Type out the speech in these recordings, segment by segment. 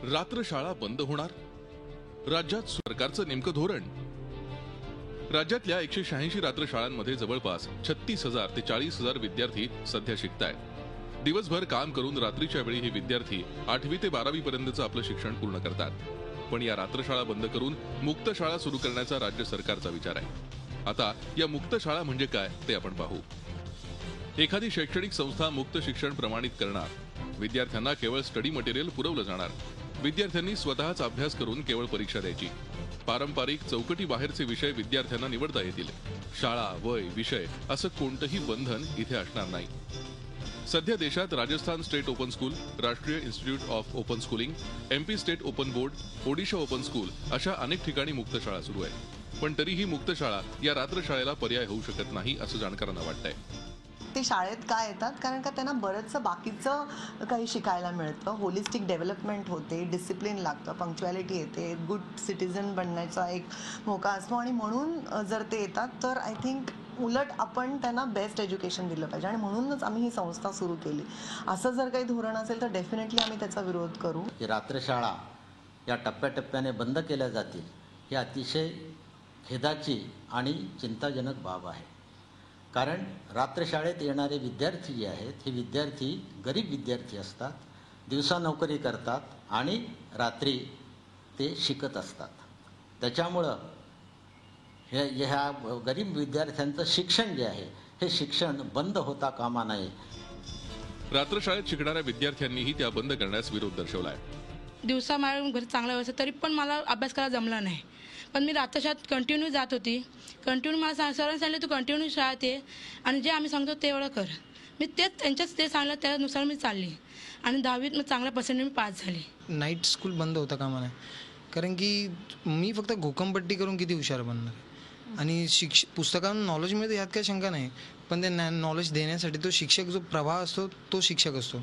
रात्रशाळा बंद होणार? राज्यात सरकारचं नेमकं धोरण? राज्यातल्या 186 रात्रशाळांमध्ये जवळपास 36,000 ते 40,000 विद्यार्थी सध्या शिकतायत. दिवसभर काम करून रात्रीच्या वेळी हे विद्यार्थी 8वी ते 12वी पर्यंतचं आपलं शिक्षण पूर्ण करतात. पण या रात्रशाळा बंद करून मुक्त शाळा सुरू करण्याचा राज्य सरकारचा विचार आहे. आता या मुक्त शाळा म्हणजे काय ते आपण पाहू. एखादी शैक्षणिक संस्था मुक्त शिक्षण प्रमाणित करणार. विद्यार्थ्यांना केवळ स्टडी मटेरियल पुरवलं जाणार. विद्यार्थ्यांनी स्वतःच अभ्यास करून केवळ परीक्षा द्यायची. पारंपरिक चौकटी बाहेरचे विषय विद्यार्थ्यांना निवडता येतील. शाळा, वय, विषय असं कोणतंही बंधन इथे असणार नाही. सध्या देशात राजस्थान स्टेट ओपन स्कूल, राष्ट्रीय institute of open schooling, MP state open board, Odisha open school अशा अनेक ठिकाणी मुक्त शाळा सुरू आहे. पण तरीही मुक्त शाळा या रात्रशाळेला पर्याय होऊ शकत नाही असं जाणकारांना वाटतंय. ते शाळेत का येतात? कारण का त्यांना बरंचसं बाकीचं काही शिकायला मिळतं. होलिस्टिक डेव्हलपमेंट होते, डिसिप्लिन लागतं, पंक्च्युअलिटी येते, गुड सिटिझन बनण्याचा एक मोका असतो. आणि म्हणून जर ते येतात तर आय थिंक उलट आपण त्यांना बेस्ट एज्युकेशन दिलं पाहिजे. आणि म्हणूनच आम्ही ही संस्था सुरू केली. असं जर काही धोरण असेल तर डेफिनेटली आम्ही त्याचा विरोध करू. रात्रशाळा या टप्प्याटप्प्याने बंद केल्या जातील ही अतिशय खेदाची आणि चिंताजनक बाब आहे. कारण रात्रशाळेत येणारे विद्यार्थी जे आहेत हे विद्यार्थी गरीब विद्यार्थी असतात. दिवसा नोकरी करतात आणि रात्री ते शिकत असतात. त्याच्यामुळं ह्या गरीब विद्यार्थ्यांचं शिक्षण जे आहे हे शिक्षण बंद होता कामा नये. रात्रशाळेत शिकणाऱ्या विद्यार्थ्यांनीही त्या बंद करण्यास विरोध दर्शवलाय. दिवसा माझ्या घरी चांगला व्हायचं तरी पण मला अभ्यास करायला जमला नाही. पण मी रात्रशाळेत कंटिन्यू जात होती. कंटिन्यू मला सरांनी सांगितलं तू कंटिन्यू शाळेत ये आणि जे आम्ही सांगतो तेवढं कर. मी त्यांच्याच ते सांगलं त्यानुसार मी चालली आणि 10वीत मग चांगल्या पर्सेंटने मी पास झाली. नाईट स्कूल बंद होता कामा नये. कारण की मी फक्त घोकंपट्टी करून किती हुशार बनणार. आणि पुस्तकांना नॉलेज मिळतं यात काही शंका नाही. पण ते नॉलेज देण्यासाठी तो शिक्षक जो प्रवाह असतो तो शिक्षक असतो.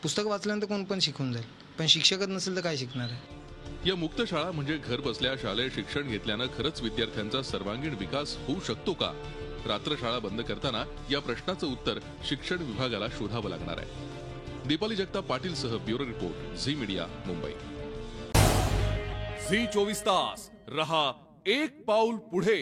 पुस्तक वाचल्यानंतर कोण पण शिकून जाईल. पण शिक्षकच नसेल तर काय शिकणार आहे. या मुक्त शाळा म्हणजे घर बसल्या शालेय शिक्षण घेतल्यानं खरंच विद्यार्थ्यांचा सर्वांगीण विकास होऊ शकतो का? रात्रशाळा बंद करताना या प्रश्नाचं उत्तर शिक्षण विभागाला शोधावं लागणार आहे. दीपाली जगताप पाटीलसह bureau report, Zee Media, Mumbai. Zee 24 तास रहा एक पाऊल पुढे.